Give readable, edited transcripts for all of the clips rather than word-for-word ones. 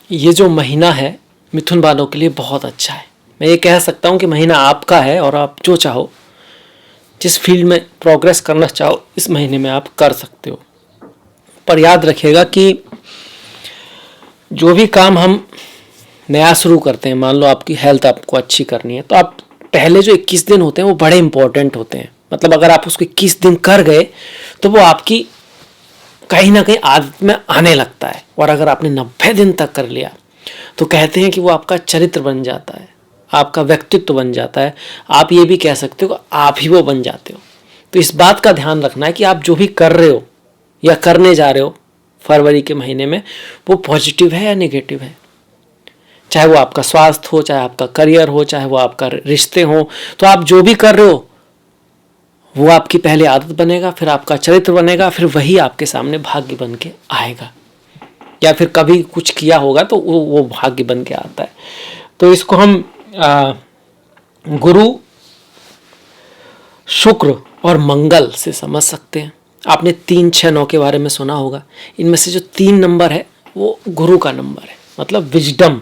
ये जो महीना है मिथुन वालों के लिए बहुत अच्छा है। मैं ये कह सकता हूँ कि महीना आपका है और आप जो चाहो, जिस फील्ड में प्रोग्रेस करना चाहो, इस महीने में आप कर सकते हो। पर याद रखिएगा कि जो भी काम हम नया शुरू करते हैं, मान लो आपकी हेल्थ आपको अच्छी करनी है, तो आप पहले जो 21 दिन होते हैं वो बड़े इंपॉर्टेंट होते हैं। मतलब अगर आप उसको 21 दिन कर गए तो वो आपकी कहीं ना कहीं आदत में आने लगता है। और अगर आपने 90 दिन तक कर लिया तो कहते हैं कि वो आपका चरित्र बन जाता है, आपका व्यक्तित्व बन जाता है। आप ये भी कह सकते हो आप ही वो बन जाते हो। तो इस बात का ध्यान रखना है कि आप जो भी कर रहे हो या करने जा रहे हो फरवरी के महीने में, वो पॉजिटिव है या नेगेटिव है। चाहे वो आपका स्वास्थ्य हो, चाहे आपका करियर हो, चाहे वो आपका रिश्ते हो, तो आप जो भी कर रहे हो वो आपकी पहले आदत बनेगा, फिर आपका चरित्र बनेगा, फिर वही आपके सामने भाग्य बन के आएगा। या फिर कभी कुछ किया होगा तो वो भाग्य बन के आता है। तो इसको हम गुरु, शुक्र और मंगल से समझ सकते हैं। आपने 3, 6, 9 के बारे में सुना होगा। इनमें से जो 3 नंबर है वो गुरु का नंबर है, मतलब विजडम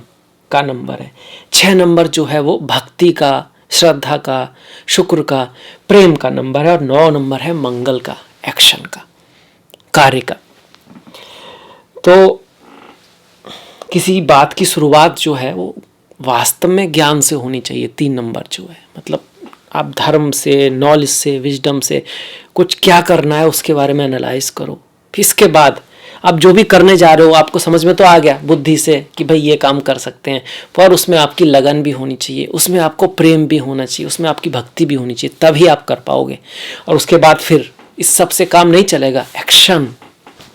का नंबर है। 6 नंबर जो है वो भक्ति का, श्रद्धा का, शुक्र का, प्रेम का नंबर है। और 9 नंबर है मंगल का, एक्शन का, कार्य का। तो किसी बात की शुरुआत जो है वो वास्तव में ज्ञान से होनी चाहिए। 3 नंबर जो है, मतलब आप धर्म से, नॉलेज से, विजडम से कुछ क्या करना है उसके बारे में एनालाइज करो। फिर इसके बाद आप जो भी करने जा रहे हो आपको समझ में तो आ गया बुद्धि से कि भाई ये काम कर सकते हैं, पर उसमें आपकी लगन भी होनी चाहिए, उसमें आपको प्रेम भी होना चाहिए, उसमें आपकी भक्ति भी होनी चाहिए, तभी आप कर पाओगे। और उसके बाद फिर इस सब से काम नहीं चलेगा। एक्शन,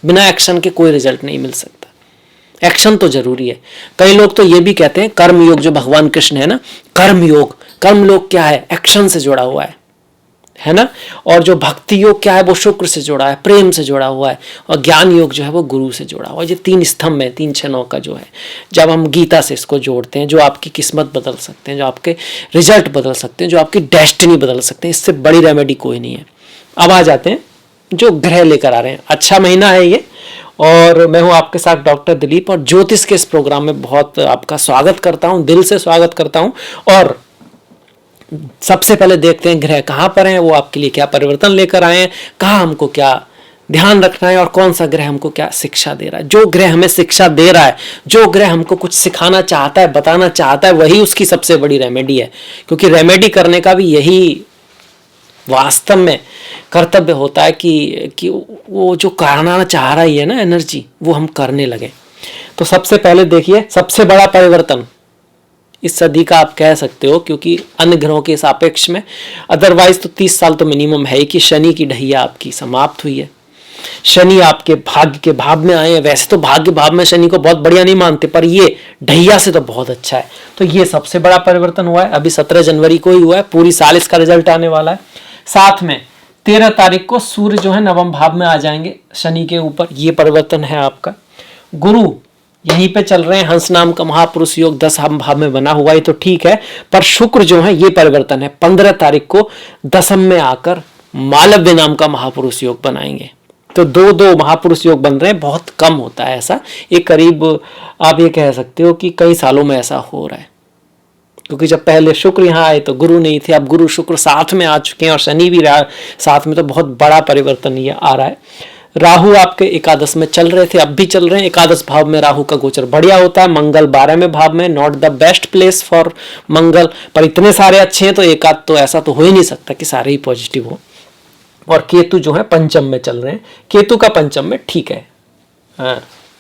बिना एक्शन के कोई रिजल्ट नहीं मिल सकता। एक्शन तो जरूरी है। कई लोग तो ये भी कहते हैं कर्म योग, जो भगवान कृष्ण है ना, कर्म योग, कर्म योग क्या है? एक्शन से जुड़ा हुआ है ना। और जो भक्ति योग क्या है? वो शुक्र से जुड़ा है, प्रेम से जुड़ा हुआ है। और ज्ञान योग जो है वो गुरु से जुड़ा हुआ है। ये 3 स्तंभ है, 3, 6, 9 का जो है। जब हम गीता से इसको जोड़ते हैं, जो आपकी किस्मत बदल सकते हैं, जो आपके रिजल्ट बदल सकते हैं, जो आपकी डेस्टिनी बदल सकते हैं, इससे बड़ी रेमेडी कोई नहीं है। अब आ जाते हैं जो ग्रह लेकर आ रहे हैं। अच्छा महीना है ये, और मैं हूं आपके साथ डॉक्टर दिलीप, और ज्योतिष के इस प्रोग्राम में बहुत आपका स्वागत करता हूं, दिल से स्वागत करता हूं। और सबसे पहले देखते हैं ग्रह कहाँ पर हैं, वो आपके लिए क्या परिवर्तन लेकर आए हैं, कहाँ हमको क्या ध्यान रखना है, और कौन सा ग्रह हमको क्या शिक्षा दे रहा है। जो ग्रह हमें शिक्षा दे रहा है, जो ग्रह हमको कुछ सिखाना चाहता है, बताना चाहता है, वही उसकी सबसे बड़ी रेमेडी है। क्योंकि रेमेडी करने का भी यही वास्तव में कर्तव्य होता है कि वो जो करना चाह रही है ना एनर्जी, वो हम करने लगे। तो सबसे पहले देखिए, सबसे बड़ा परिवर्तन इस सदी का आप कह सकते हो, क्योंकि अन्य ग्रहों के सापेक्ष में, अदरवाइज तो 30 साल तो मिनिमम है कि शनि की ढैया आपकी समाप्त हुई है। शनि आपके भाग्य के भाव में आए हैं। वैसे तो भाग्य भाव में शनि को बहुत बढ़िया नहीं मानते, पर ये ढैया से तो बहुत अच्छा है। तो ये सबसे बड़ा परिवर्तन हुआ है। अभी 17 जनवरी को ही हुआ है, पूरी साल इसका रिजल्ट आने वाला है। साथ में 13 तारीख को सूर्य जो है नवम भाव में आ जाएंगे शनि के ऊपर। ये परिवर्तन है आपका। गुरु यहीं पे चल रहे हैं, हंस नाम का महापुरुष योग 10वें भाव में बना हुआ है, तो ठीक है। पर शुक्र जो है ये परिवर्तन है, 15 तारीख को 10वें में आकर मालव्य नाम का महापुरुष योग बनाएंगे। तो 2 महापुरुष योग बन रहे हैं। बहुत कम होता है ऐसा, ये करीब आप ये कह सकते हो कि कई सालों में ऐसा हो रहा है। क्योंकि जब पहले शुक्र यहाँ आए तो गुरु नहीं थे, अब गुरु शुक्र साथ में आ चुके हैं और शनि भी साथ में, तो बहुत बड़ा परिवर्तन ये आ रहा है। राहु आपके एकादश में चल रहे थे, अब भी चल रहे हैं। एकादश भाव में राहु का गोचर बढ़िया होता है। मंगल 12वें भाव में, not the best place for Mangal, पर इतने सारे अच्छे हैं तो एकाद तो ऐसा तो हो ही नहीं सकता कि सारे ही पॉजिटिव हो। और केतु जो है पंचम में चल रहे हैं। केतु का पंचम में ठीक है,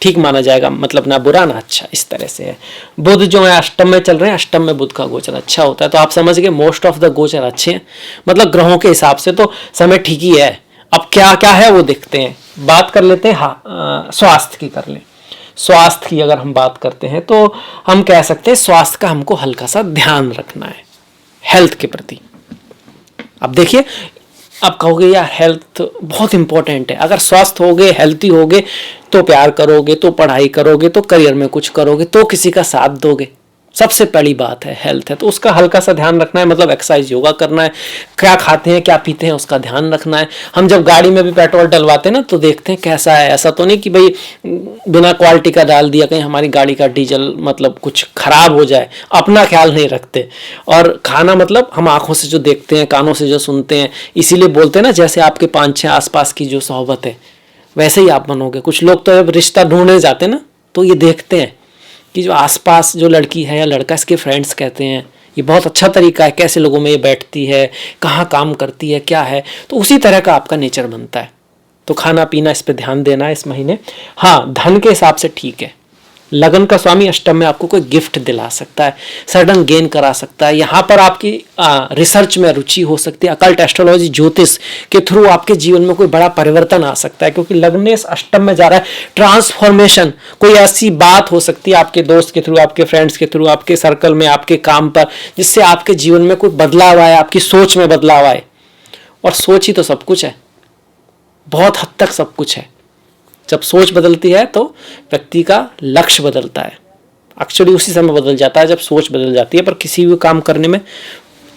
ठीक माना जाएगा, मतलब ना बुरा ना अच्छा, इस तरह से है। बुध जो है अष्टम में चल रहे हैं, अष्टम में बुध का गोचर अच्छा होता है। तो आप समझ गए मोस्ट ऑफ द गोचर अच्छे हैं, मतलब ग्रहों के हिसाब से तो समय ठीक ही है। अब क्या क्या है वो देखते हैं, बात कर लेते हैं। हाँ, स्वास्थ्य की कर लें। स्वास्थ्य की अगर हम बात करते हैं तो हम कह सकते हैं स्वास्थ्य का हमको हल्का सा ध्यान रखना है, हेल्थ के प्रति। अब देखिए, आप कहोगे यार हेल्थ बहुत इंपॉर्टेंट है। अगर स्वस्थ होगे, हेल्थी होगे, तो प्यार करोगे, तो पढ़ाई करोगे, तो करियर में कुछ करोगे, तो किसी का साथ दोगे। सबसे पहली बात है हेल्थ है, तो उसका हल्का सा ध्यान रखना है, मतलब एक्सरसाइज योगा करना है, क्या खाते हैं क्या पीते हैं उसका ध्यान रखना है। हम जब गाड़ी में भी पेट्रोल डलवाते हैं ना तो देखते हैं कैसा है, ऐसा तो नहीं कि भाई बिना क्वालिटी का डाल दिया, कहीं हमारी गाड़ी का डीजल मतलब कुछ खराब हो जाए, अपना ख्याल नहीं रखते। और खाना मतलब हम आंखों से जो देखते हैं, कानों से जो सुनते हैं, इसीलिए बोलते हैं ना जैसे आपके 5-6 आसपास की जो सोहबत है वैसे ही आप बनोगे। कुछ लोग तो जब रिश्ता ढूंढने जाते हैं ना तो ये देखते हैं कि जो आसपास जो लड़की है या लड़का, इसके फ्रेंड्स कहते हैं ये बहुत अच्छा तरीका है, कैसे लोगों में ये बैठती है, कहाँ काम करती है, क्या है, तो उसी तरह का आपका नेचर बनता है। तो खाना पीना इस पे ध्यान देना है इस महीने। हाँ, धन के हिसाब से ठीक है, लगन का स्वामी अष्टम में आपको कोई गिफ्ट दिला सकता है, सडन गेन करा सकता है, यहाँ पर आपकी रिसर्च में रुचि हो सकती है, अकल्ट एस्ट्रोलॉजी ज्योतिष के थ्रू आपके जीवन में कोई बड़ा परिवर्तन आ सकता है, क्योंकि लग्नेश अष्टम में जा रहा है। ट्रांसफॉर्मेशन, कोई ऐसी बात हो सकती है आपके दोस्त के थ्रू, आपके फ्रेंड्स के थ्रू, आपके सर्कल में, आपके काम पर, जिससे आपके जीवन में कोई बदलाव आए, आपकी सोच में बदलाव आए। और सोच ही तो सब कुछ है, बहुत हद तक सब कुछ है। जब सोच बदलती है तो व्यक्ति का लक्ष्य बदलता है, एक्चुअली उसी समय बदल जाता है जब सोच बदल जाती है। पर किसी भी काम करने में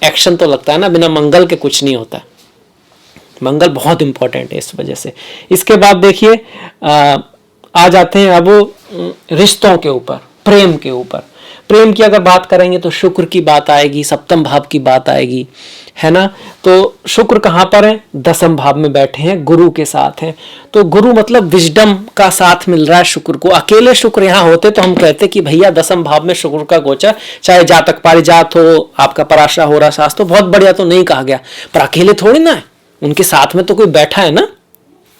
एक्शन तो लगता है ना, बिना मंगल के कुछ नहीं होता। मंगल बहुत इंपॉर्टेंट है इस वजह से। इसके बाद देखिए आ जाते हैं अब रिश्तों के ऊपर, प्रेम के ऊपर। प्रेम की अगर बात करेंगे तो शुक्र की बात आएगी, सप्तम भाव की बात आएगी, है ना। तो शुक्र कहाँ पर है, दसम भाव में बैठे हैं, गुरु के साथ हैं। तो गुरु मतलब विजडम का साथ मिल रहा है शुक्र को। अकेले शुक्र यहाँ होते तो हम कहते कि भैया दसम भाव में शुक्र का गोचर, चाहे जातक पारिजात हो, आपका पराशरा हो रहा शास्त्र, तो बहुत बढ़िया, तो नहीं कहा गया। पर अकेले थोड़ी ना है, उनके साथ में तो कोई बैठा है ना,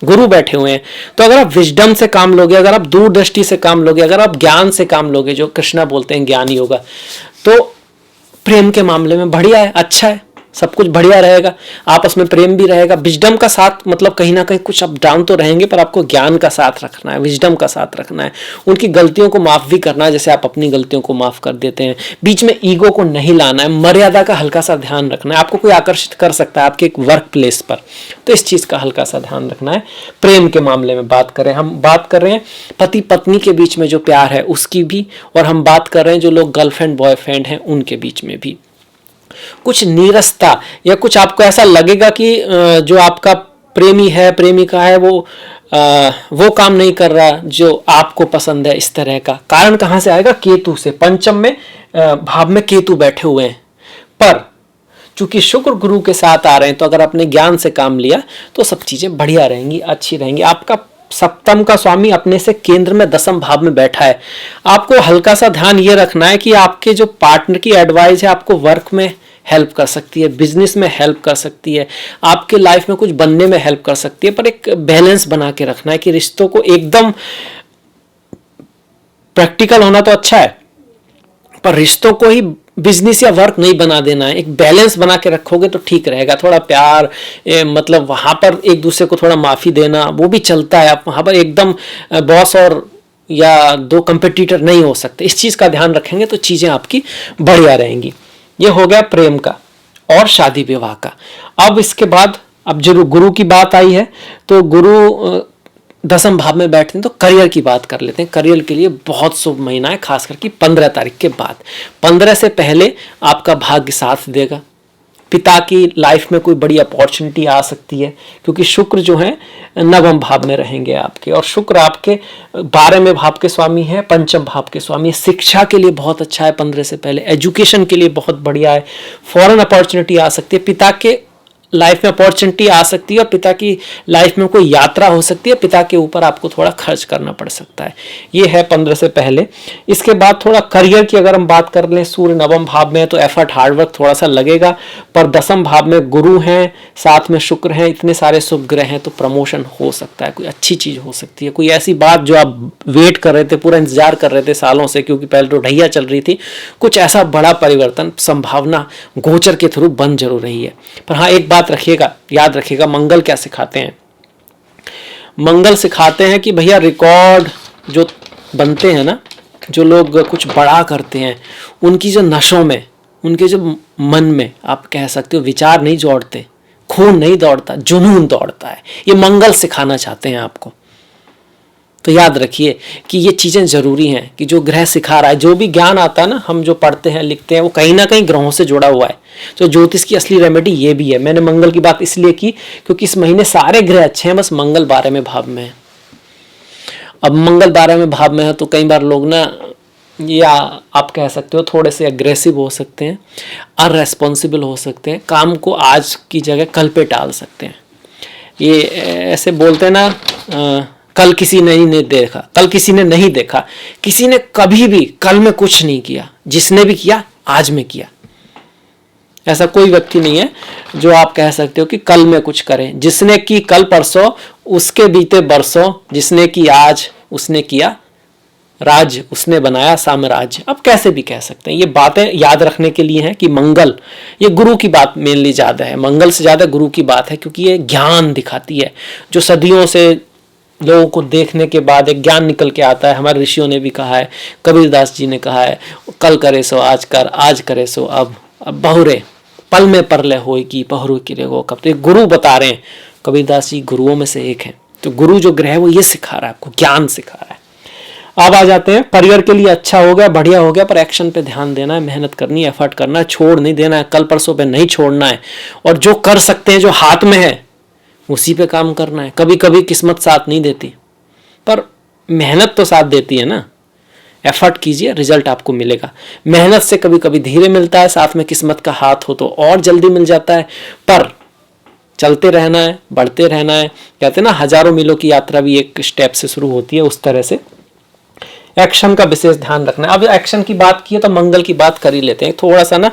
गुरु बैठे हुए हैं। तो अगर आप विजडम से काम लोगे, अगर आप दूरदृष्टि से काम लोगे, अगर आप ज्ञान से काम लोगे, जो कृष्णा बोलते हैं ज्ञान योगा, तो प्रेम के मामले में बढ़िया है, अच्छा है, सब कुछ बढ़िया रहेगा, आपस में प्रेम भी रहेगा। विजडम का साथ मतलब कहीं ना कहीं कुछ अप डाउन तो रहेंगे, पर आपको ज्ञान का साथ रखना है, विजडम का साथ रखना है, उनकी गलतियों को माफ भी करना है जैसे आप अपनी गलतियों को माफ कर देते हैं। बीच में ईगो को नहीं लाना है, मर्यादा का हल्का सा ध्यान रखना है। आपको कोई आकर्षित कर सकता है आपके एक वर्क प्लेस पर, तो इस चीज का हल्का सा ध्यान रखना है। प्रेम के मामले में बात करें, हम बात कर रहे हैं पति पत्नी के बीच में जो प्यार है उसकी भी, और हम बात कर रहे हैं जो लोग गर्लफ्रेंड बॉयफ्रेंड हैं उनके बीच में भी। कुछ नीरसता या कुछ आपको ऐसा लगेगा कि जो आपका प्रेमी है, प्रेमिका है, वो काम नहीं कर रहा जो आपको पसंद है, इस तरह का कारण कहाँ से आएगा, केतु से। पंचम में भाव में केतु बैठे हुए हैं, पर चूंकि शुक्र गुरु के साथ आ रहे हैं, तो अगर अपने ज्ञान से काम लिया तो सब चीजें बढ़िया रहेंगी, अच्छी रहेंगी। आपका सप्तम का स्वामी अपने से केंद्र में दसम भाव में बैठा है। आपको हल्का सा ध्यान ये रखना है कि आपके जो पार्टनर की एडवाइस है आपको वर्क में हेल्प कर सकती है, बिजनेस में हेल्प कर सकती है, आपके लाइफ में कुछ बनने में हेल्प कर सकती है, पर एक बैलेंस बना के रखना है कि रिश्तों को एकदम प्रैक्टिकल होना तो अच्छा है, पर रिश्तों को ही बिजनेस या वर्क नहीं बना देना है। एक बैलेंस बना के रखोगे तो ठीक रहेगा। थोड़ा प्यार मतलब वहां पर एक दूसरे को थोड़ा माफी देना वो भी चलता है। आप वहां पर एकदम बॉस और या दो कंपटीटर नहीं हो सकते। इस चीज का ध्यान रखेंगे तो चीजें आपकी बढ़िया रहेंगी। ये हो गया प्रेम का और शादी विवाह का। अब इसके बाद अब जो गुरु की बात आई है, तो गुरु दसम भाव में बैठते हैं, तो करियर की बात कर लेते हैं। करियर के लिए बहुत शुभ महीना है, खास करके 15 तारीख के बाद। 15 से पहले आपका भाग्य साथ देगा। पिता की लाइफ में कोई बड़ी अपॉर्चुनिटी आ सकती है, क्योंकि शुक्र जो है नवम भाव में रहेंगे आपके, और शुक्र आपके 12वें भाव के स्वामी है, पंचम भाव के स्वामी। शिक्षा के लिए बहुत अच्छा है 15 से पहले, एजुकेशन के लिए बहुत बढ़िया है, फॉरेन अपॉर्चुनिटी आ सकती है, पिता के लाइफ में अपॉर्चुनिटी आ सकती है, और पिता की लाइफ में कोई यात्रा हो सकती है, पिता के ऊपर आपको थोड़ा खर्च करना पड़ सकता है। ये है 15 से पहले। इसके बाद थोड़ा करियर की अगर हम बात कर लें, सूर्य नवम भाव में है तो एफर्ट हार्डवर्क थोड़ा सा लगेगा, पर दसम भाव में गुरु हैं, साथ में शुक्र हैं, इतने सारे शुभ ग्रह हैं, तो प्रमोशन हो सकता है, कोई अच्छी चीज हो सकती है, कोई ऐसी बात जो आप वेट कर रहे थे, पूरा इंतजार कर रहे थे सालों से, क्योंकि पहले तो ढैया चल रही थी, कुछ ऐसा बड़ा परिवर्तन संभावना गोचर के थ्रू बन जरूर रही है। पर हाँ, एक रखिएगा, याद रखिएगा, मंगल क्या सिखाते हैं। मंगल सिखाते हैं कि भैया रिकॉर्ड जो बनते हैं ना, जो लोग कुछ बड़ा करते हैं, उनकी जो नशों में, उनके जो मन में आप कह सकते हो विचार नहीं दौड़ते, खून नहीं दौड़ता, जुनून दौड़ता है। ये मंगल सिखाना चाहते हैं आपको। तो याद रखिए कि ये चीज़ें ज़रूरी हैं कि जो ग्रह सिखा रहा है, जो भी ज्ञान आता है ना, हम जो पढ़ते हैं लिखते हैं, वो कहीं ना कहीं ग्रहों से जुड़ा हुआ है। तो ज्योतिष की असली रेमेडी ये भी है। मैंने मंगल की बात इसलिए की क्योंकि इस महीने सारे ग्रह अच्छे हैं, बस मंगल 12वें भाव में है। अब मंगल 12वें भाव में है तो कई बार लोग ना, या आप कह सकते हो थोड़े से एग्रेसिव हो सकते हैं, अनरेस्पॉन्सिबल हो सकते हैं, काम को आज की जगह कल पे टाल सकते हैं। ये ऐसे बोलते हैं ना, कल किसी ने नहीं देखा, कल किसी ने नहीं देखा, किसी ने कभी भी कल में कुछ नहीं किया, जिसने भी किया आज में किया। ऐसा कोई व्यक्ति नहीं है जो आप कह सकते हो कि कल में कुछ करें। जिसने की कल परसों, उसके बीते बरसों, जिसने की आज, उसने किया राज, उसने बनाया साम्राज्य। अब कैसे भी कह सकते हैं। ये बातें याद रखने के लिए हैं कि मंगल, ये गुरु की बात मेनली ज़्यादा है, मंगल से ज़्यादा गुरु की बात है, क्योंकि ये ज्ञान दिखाती है जो सदियों से लोगों को देखने के बाद एक ज्ञान निकल के आता है। हमारे ऋषियों ने भी कहा है, कबीरदास जी ने कहा है, कल करे सो आज कर, आज करे सो अब बहुरे पल में परले होए की पहरू की रेगो कब। तो ये गुरु बता रहे हैं, कबीरदास जी गुरुओं में से एक है। तो गुरु जो ग्रह है वो ये सिखा रहा है, आपको ज्ञान सिखा रहा है। अब आ जाते हैं, परिवार के लिए अच्छा हो गया, बढ़िया हो गया, पर एक्शन पे ध्यान देना है, मेहनत करनी है, एफर्ट करना है, छोड़ नहीं देना है, कल परसों पे नहीं छोड़ना है, और जो कर सकते हैं, जो हाथ में है, उसी पे काम करना है। कभी कभी किस्मत साथ नहीं देती, पर मेहनत तो साथ देती है ना। एफर्ट कीजिए, रिजल्ट आपको मिलेगा। मेहनत से कभी कभी धीरे मिलता है, साथ में किस्मत का हाथ हो तो और जल्दी मिल जाता है, पर चलते रहना है, बढ़ते रहना है। कहते हैं ना, हजारों मीलों की यात्रा भी एक स्टेप से शुरू होती है, उस तरह से एक्शन का विशेष ध्यान रखना है। अब एक्शन की बात की है तो मंगल की बात कर ही लेते हैं थोड़ा सा ना।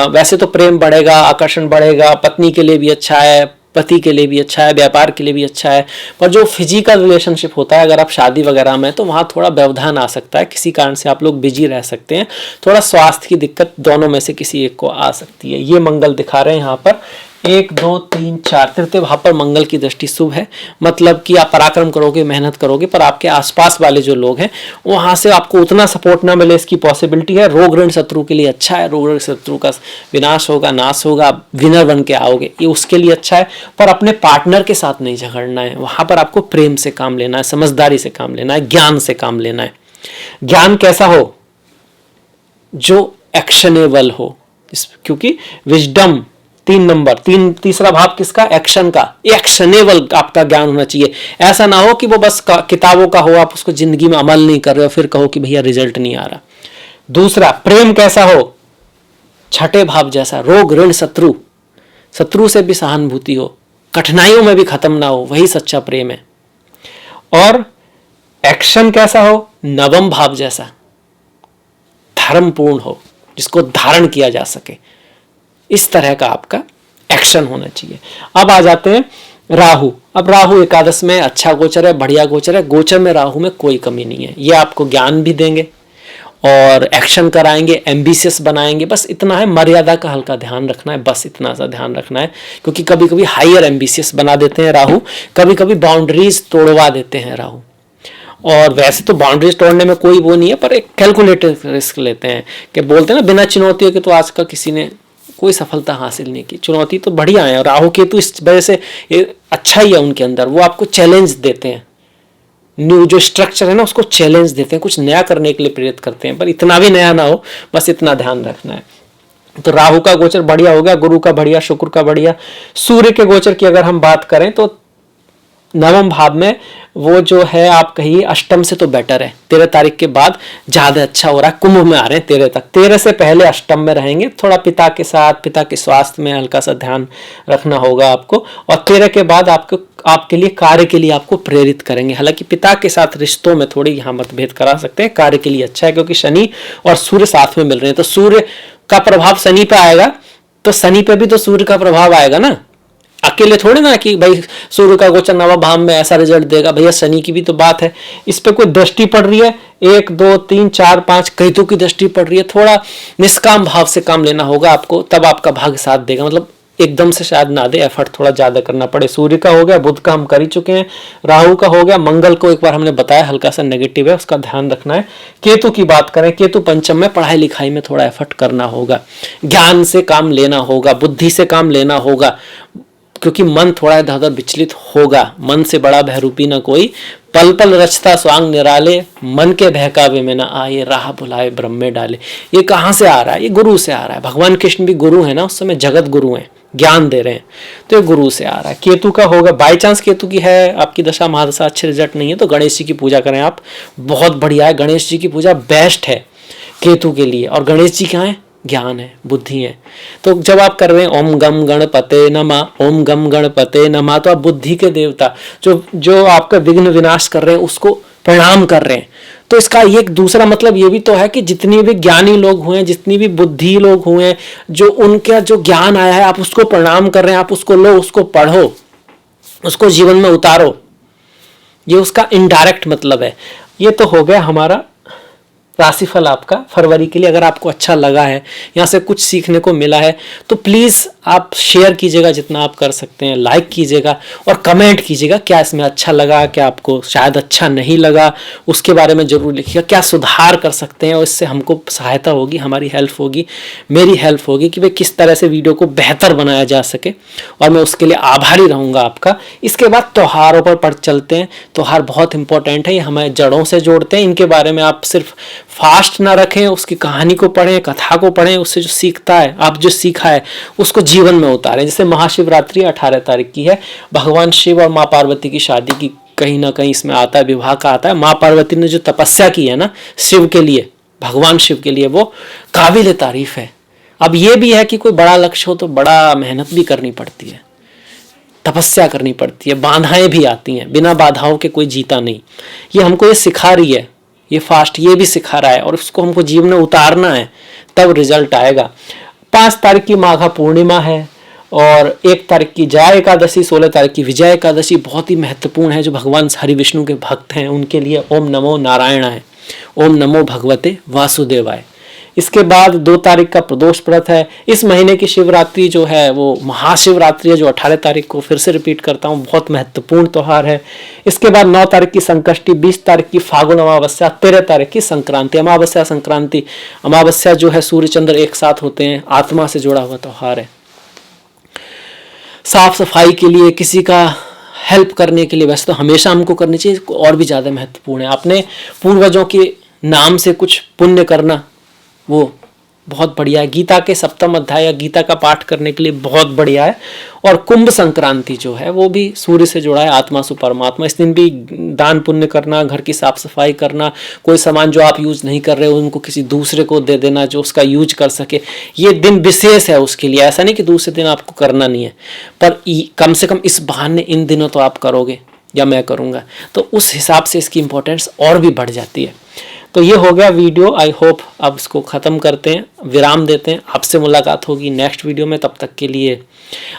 वैसे तो प्रेम बढ़ेगा, आकर्षण बढ़ेगा, पत्नी के लिए भी अच्छा है, पति के लिए भी अच्छा है, व्यापार के लिए भी अच्छा है, पर जो फिजिकल रिलेशनशिप होता है, अगर आप शादी वगैरह में, तो वहाँ थोड़ा व्यवधान आ सकता है, किसी कारण से आप लोग बिजी रह सकते हैं, थोड़ा स्वास्थ्य की दिक्कत दोनों में से किसी एक को आ सकती है। ये मंगल दिखा रहे हैं यहाँ पर 1 2 3 4 तृतीय भाव पर मंगल की दृष्टि शुभ है। मतलब कि आप पराक्रम करोगे, मेहनत करोगे, पर आपके आसपास वाले जो लोग हैं वहां से आपको उतना सपोर्ट ना मिले, इसकी पॉसिबिलिटी है। रोग ऋण शत्रु के लिए अच्छा है, रोग ऋण शत्रु का विनाश होगा, नाश होगा, विनर बन के आओगे, ये उसके लिए अच्छा है। पर अपने पार्टनर के साथ नहीं झगड़ना है, वहां पर आपको प्रेम से काम लेना है, समझदारी से काम लेना है, ज्ञान से काम लेना है। ज्ञान कैसा हो? जो एक्शनेबल हो, क्योंकि विजडम 3 नंबर, तीसरा भाव किसका? एक्शन का। एक्शनेबल आपका ज्ञान होना चाहिए। ऐसा ना हो कि वो बस किताबों का हो, आप उसको जिंदगी में अमल नहीं कर रहे हो, फिर कहो कि भैया रिजल्ट नहीं आ रहा। दूसरा, प्रेम कैसा हो? छठे भाव जैसा, रोग ऋण शत्रु, शत्रु से भी सहानुभूति हो, कठिनाइयों में भी खत्म ना हो, वही सच्चा प्रेम है। और एक्शन कैसा हो? नवम भाव जैसा, धर्मपूर्ण हो, जिसको धारण किया जा सके, इस तरह का आपका एक्शन होना चाहिए। अब आ जाते हैं राहु। अब राहु एकादश में अच्छा गोचर है, बढ़िया गोचर है। गोचर में राहु में कोई कमी नहीं है, ये आपको ज्ञान भी देंगे और एक्शन कराएंगे, एम्बिशियस बनाएंगे। बस इतना है, मर्यादा का हल्का ध्यान रखना है, बस इतना सा ध्यान रखना है, क्योंकि कभी कभी हायर एम्बिशियस बना देते हैं राहु, कभी कभी बाउंड्रीज तोड़वा देते हैं राहु। और वैसे तो बाउंड्रीज तोड़ने में कोई वो नहीं है, पर एक कैलकुलेटेड रिस्क लेते हैं कि बोलते हैं ना, बिना चुनौतियों के तो आज का किसी ने कोई सफलता हासिल नहीं की। चुनौती तो बढ़िया है, राहु केतु इस वजह से अच्छा ही है उनके अंदर, वो आपको चैलेंज देते हैं, न्यू जो स्ट्रक्चर है ना उसको चैलेंज देते हैं, कुछ नया करने के लिए प्रेरित करते हैं, पर इतना भी नया ना हो, बस इतना ध्यान रखना है। तो राहु का गोचर बढ़िया हो गया, गुरु का बढ़िया, शुक्र का बढ़िया। सूर्य के गोचर की अगर हम बात करें तो नवम भाव में वो जो है, आप कहिए अष्टम से तो बेटर है, 13 तारीख के बाद ज्यादा अच्छा हो रहा है। कुंभ में आ रहे हैं 13 तक, 13 से पहले अष्टम में रहेंगे। थोड़ा पिता के साथ, पिता के स्वास्थ्य में हल्का सा ध्यान रखना होगा आपको, और 13 के बाद आपके लिए कार्य के लिए आपको प्रेरित करेंगे। हालांकि पिता के साथ रिश्तों में थोड़ी यहाँ मतभेद करा सकते हैं, कार्य के लिए अच्छा है, क्योंकि शनि और सूर्य साथ में मिल रहे हैं, तो सूर्य का प्रभाव शनि पे आएगा, तो शनि पे भी तो सूर्य का प्रभाव आएगा ना। अकेले थोड़े ना कि भाई सूर्य का गोचर नवा भाव में ऐसा रिजल्ट देगा, भैया शनि की भी तो बात है। इस पे कोई दृष्टि पड़ रही है, 1 2 3 4 5 केतु की दृष्टि पड़ रही है। थोड़ा निष्काम भाव से काम लेना होगा आपको, तब आपका भाग्य साथ देगा। मतलब एकदम से शायद ना दे, एफर्ट थोड़ा ज्यादा करना पड़े। सूर्य का हो गया, बुध का हम कर ही चुके हैं, राहु का हो गया, मंगल को एक बार हमने बताया हल्का सा नेगेटिव है, उसका ध्यान रखना है। केतु की बात करें, केतु पंचम में, पढ़ाई लिखाई में थोड़ा एफर्ट करना होगा, ज्ञान से काम लेना होगा, बुद्धि से काम लेना होगा। क्योंकि मन थोड़ा इधर उधर विचलित होगा। मन से बड़ा बहरूपी न कोई, पल पल रचता स्वांग निराले, मन के बहकावे में न आए, राह भुलाए ब्रह्म में डाले। ये कहाँ से आ रहा है? ये गुरु से आ रहा है। भगवान कृष्ण भी गुरु है ना, उस समय जगत गुरु हैं, ज्ञान दे रहे हैं, तो ये गुरु से आ रहा है। केतु का होगा, बाई चांस केतु की है आपकी दशा महादशा अच्छे रिजल्ट नहीं है तो गणेश जी की पूजा करें आप, बहुत बढ़िया है। गणेश जी की पूजा बेस्ट है केतु के लिए। और गणेश जी क्या है? ज्ञान है, बुद्धि है। तो जब आप कर रहे हैं ओम गम गणपते नमः, ओम गम गणपते नमः, तो आप बुद्धि के देवता जो आपका विघ्न विनाश कर रहे हैं उसको प्रणाम कर रहे हैं। तो इसका एक दूसरा मतलब ये भी तो है कि जितनी भी ज्ञानी लोग हुए हैं, जितनी भी बुद्धि लोग हुए हैं, जो उनका जो ज्ञान आया है आप उसको प्रणाम कर रहे हैं, आप उसको लो, उसको पढ़ो, उसको जीवन में उतारो। ये उसका इनडायरेक्ट मतलब है। ये तो हो गया हमारा राशिफल आपका फरवरी के लिए। अगर आपको अच्छा लगा है, यहाँ से कुछ सीखने को मिला है, तो प्लीज़ आप शेयर कीजिएगा जितना आप कर सकते हैं, लाइक कीजिएगा और कमेंट कीजिएगा क्या इसमें अच्छा लगा, क्या आपको शायद अच्छा नहीं लगा, उसके बारे में ज़रूर लिखिएगा। क्या सुधार कर सकते हैं और इससे हमको सहायता होगी, हमारी हेल्प होगी, मेरी हेल्प होगी कि भाई किस तरह से वीडियो को बेहतर बनाया जा सके, और मैं उसके लिए आभारी रहूँगा आपका। इसके बाद त्योहारों पर पढ़ चलते हैं। त्योहार बहुत इंपॉर्टेंट है, ये हमें जड़ों से जोड़ते हैं। इनके बारे में आप सिर्फ फास्ट ना रखें, उसकी कहानी को पढ़ें, कथा को पढ़ें, उससे जो सीखता है, आप जो सीखा है उसको जीवन में उतारें। जैसे महाशिवरात्रि 18 तारीख की है, भगवान शिव और माँ पार्वती की शादी की कहीं ना कहीं इसमें आता है, विवाह का आता है। माँ पार्वती ने जो तपस्या की है ना शिव के लिए, भगवान शिव के लिए, वो काबिल तारीफ है। अब ये भी है कि कोई बड़ा लक्ष्य हो तो बड़ा मेहनत भी करनी पड़ती है, तपस्या करनी पड़ती है, बाधाएं भी आती हैं, बिना बाधाओं के कोई जीता नहीं। ये हमको ये सिखा रही है, ये फास्ट ये भी सिखा रहा है, और उसको हमको जीवन में उतारना है, तब रिजल्ट आएगा। 5 तारीख की माघा पूर्णिमा है, और 1 तारीख की जया एकादशी, 16 तारीख की विजय एकादशी बहुत ही महत्वपूर्ण है। जो भगवान हरि विष्णु के भक्त हैं उनके लिए ओम नमो नारायण है, ओम नमो भगवते वासुदेवाय। इसके बाद 2 तारीख का प्रदोष व्रत है। इस महीने की शिवरात्रि जो है वो महाशिवरात्रि है, जो 18 तारीख को, फिर से रिपीट करता हूँ, बहुत महत्वपूर्ण त्यौहार है। इसके बाद 9 तारीख की संकष्टी, 20 तारीख की फागुन अमावस्या, 13 तारीख की संक्रांति। अमावस्या संक्रांति, अमावस्या जो है सूर्य चंद्र एक साथ होते हैं, आत्मा से जुड़ा हुआ त्यौहार है। साफ सफाई के लिए, किसी का हेल्प करने के लिए, वैसे तो हमेशा हमको करनी चाहिए, और भी ज़्यादा महत्वपूर्ण है। अपने पूर्वजों के नाम से कुछ पुण्य करना, वो बहुत बढ़िया है। गीता के 7वें अध्याय या गीता का पाठ करने के लिए बहुत बढ़िया है। और कुंभ संक्रांति जो है वो भी सूर्य से जुड़ा है, आत्मा से परमात्मा। इस दिन भी दान पुण्य करना, घर की साफ सफाई करना, कोई सामान जो आप यूज नहीं कर रहे हो उनको किसी दूसरे को दे देना जो उसका यूज कर सके। ये दिन विशेष है उसके लिए, ऐसा नहीं कि दूसरे दिन आपको करना नहीं है, पर कम से कम इस बहाने इन दिनों तो आप करोगे या मैं करूँगा, तो उस हिसाब से इसकी इंपॉर्टेंस और भी बढ़ जाती है। तो ये हो गया वीडियो। आई होप अब इसको ख़त्म करते हैं, विराम देते हैं। आपसे मुलाकात होगी नेक्स्ट वीडियो में। तब तक के लिए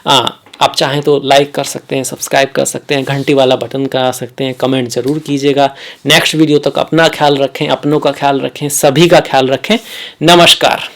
आप चाहें तो लाइक कर सकते हैं, सब्सक्राइब कर सकते हैं, घंटी वाला बटन करा सकते हैं, कमेंट ज़रूर कीजिएगा। नेक्स्ट वीडियो तक अपना ख्याल रखें, अपनों का ख्याल रखें, सभी का ख्याल रखें। नमस्कार।